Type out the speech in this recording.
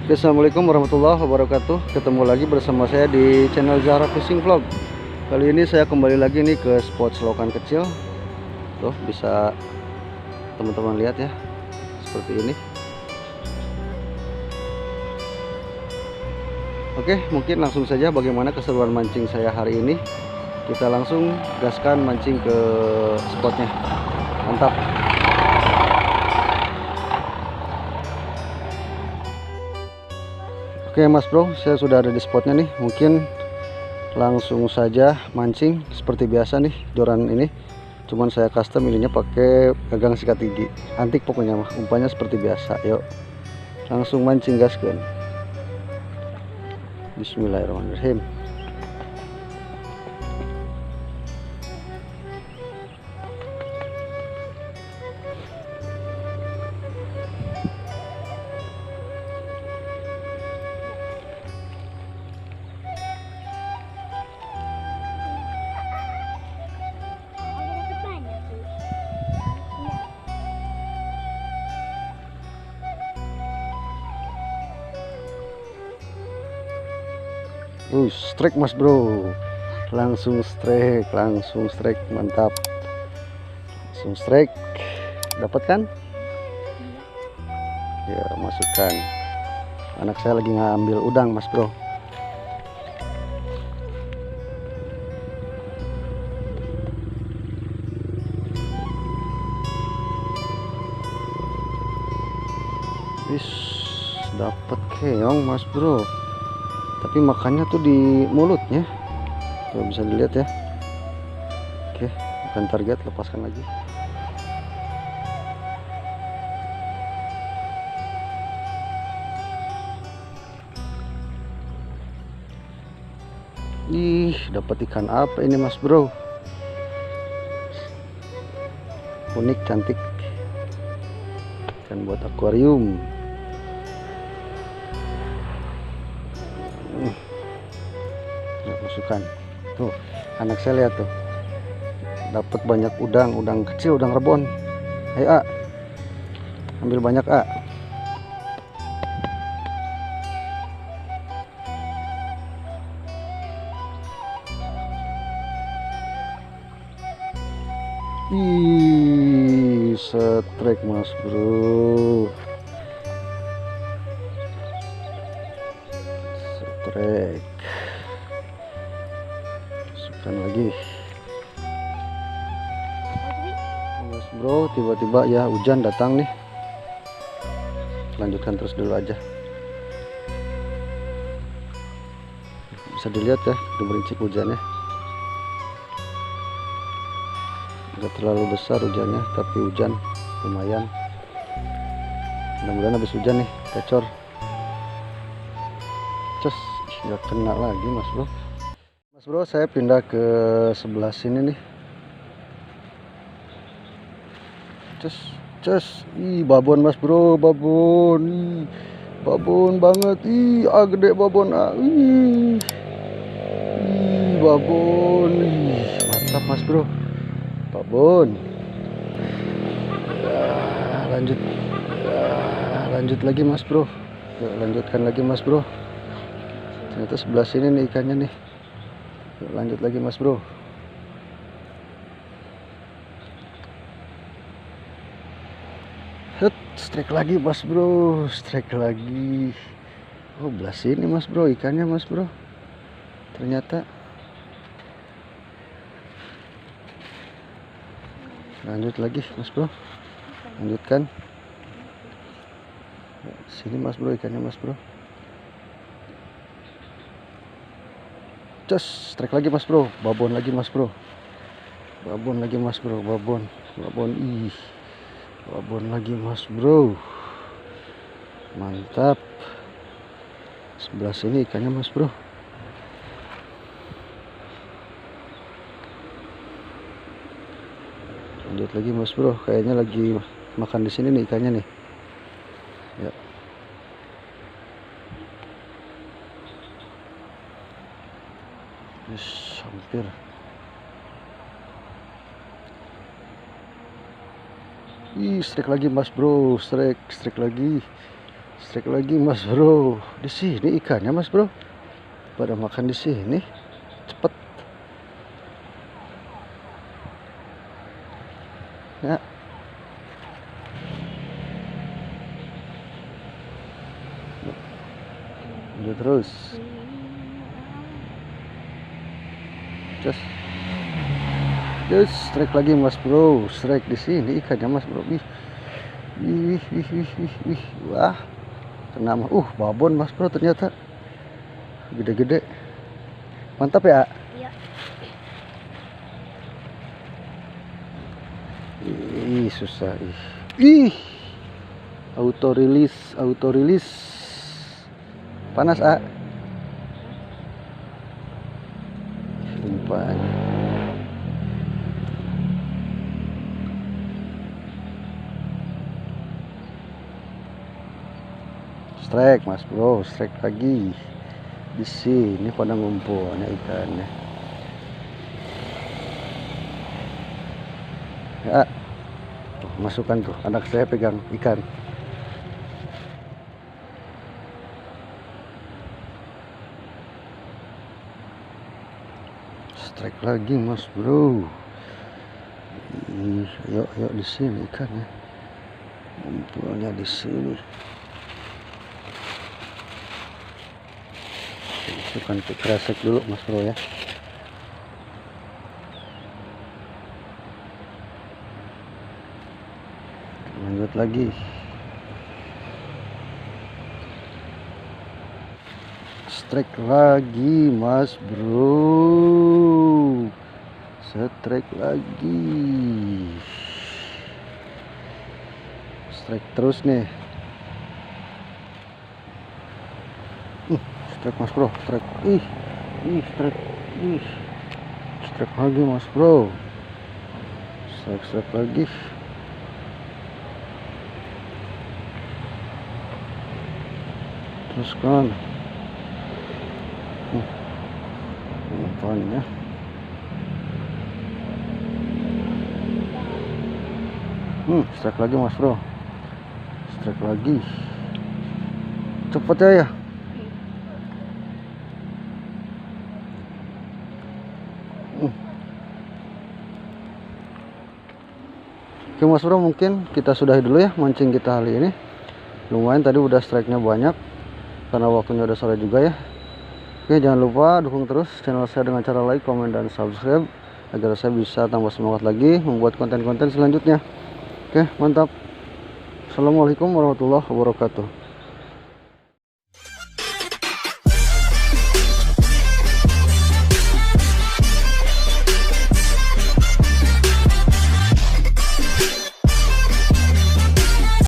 Assalamualaikum warahmatullahi wabarakatuh. Ketemu lagi bersama saya di channel Zahra Fishing Vlog. Kali ini saya kembali lagi nih ke spot selokan kecil. Tuh bisa teman-teman lihat ya, seperti ini. Oke, mungkin langsung saja bagaimana keseruan mancing saya hari ini. Kita langsung gaskan mancing ke spotnya. Mantap. Oke Mas Bro, saya sudah ada di spotnya nih. Mungkin langsung saja mancing seperti biasa nih joran ini. Cuman saya custom ininya pakai gagang sikat gigi. Antik pokoknya mah, umpannya seperti biasa. Yuk, langsung mancing gaskan. Bismillahirrahmanirrahim. Strike Mas Bro, langsung strike, mantap, langsung strike. Dapat kan? Ya, masukkan. Anak saya lagi ngambil udang Mas Bro. Dapat keong Mas Bro, tapi makannya tuh di mulutnya tuh, bisa dilihat ya. Oke, bukan target, lepaskan lagi. Dapat ikan apa ini Mas Bro? Unik, cantik, ikan buat akuarium. Masukkan tuh, anak saya lihat tuh, dapat banyak udang kecil, udang rebon. Ayo ambil banyak strike Mas Bro, strike. Lagi Mas Bro, tiba-tiba ya hujan datang nih. Lanjutkan terus dulu aja. Bisa dilihat ya, gerincik hujannya. Enggak terlalu besar hujannya, tapi hujan lumayan. Mudah-mudahan habis hujan nih kecor. Cus, nggak kena lagi Mas Bro. Mas Bro, saya pindah ke sebelah sini nih. Cus, babon Mas Bro, babon. Babon banget. Gede babon. Babon. Mantap Mas Bro. Babon. Lanjut lagi Mas Bro. Yuk, lanjutkan lagi Mas Bro. Ternyata sebelah sini nih ikannya nih. Yuk, lanjut lagi Mas Bro. Strike lagi Mas Bro, strike lagi. Oh, belah sini Mas Bro ikannya Mas Bro. Ternyata. Lanjut lagi Mas Bro. Lanjutkan. Sini Mas Bro ikannya Mas Bro. Strike lagi Mas Bro, babon lagi Mas Bro. Babon lagi Mas Bro, babon. Babon lagi Mas Bro. Mantap. Sebelah sini ikannya Mas Bro. Lanjut lagi Mas Bro, kayaknya lagi makan di sini nih ikannya nih. Ya. Hampir. Strike lagi Mas Bro, strike lagi. Strike lagi mas bro. Di sini ikannya mas bro. Pada makan di sini. Cepet. Ya. Lanjut terus. Just strike lagi mas bro. Strike di sini ikannya mas bro. Wih. Wah. Kena babon mas bro ternyata. Gede-gede. Mantap ya. Iya. Ih, susah. Ih. Auto rilis. Panas, A. Umpan. Strike, mas bro, strike lagi. Di sini pada ngumpulnya ikannya. Ya. Tuh, masukkan tuh, anak saya pegang ikan. Strike lagi mas bro. Yuk di sini ikannya. Ngumpulnya di sini. Masukkan ke kresek dulu mas bro ya. Lanjut lagi. Strike lagi mas bro. Strike lagi. Strike terus nih. Strike mas bro. Strike. Strike. Strike lagi mas bro. Strike lagi. Teruskan. Umpannya. Strike lagi mas bro. Strike lagi. Cepet ya. Oke mas bro, mungkin kita sudahi dulu ya mancing kita hari ini. Lumayan tadi udah strike-nya banyak karena waktunya udah sore juga ya. Oke, jangan lupa dukung terus channel saya dengan cara like, komen, dan subscribe agar saya bisa tambah semangat lagi membuat konten-konten selanjutnya. Oke, mantap. Assalamualaikum warahmatullahi wabarakatuh.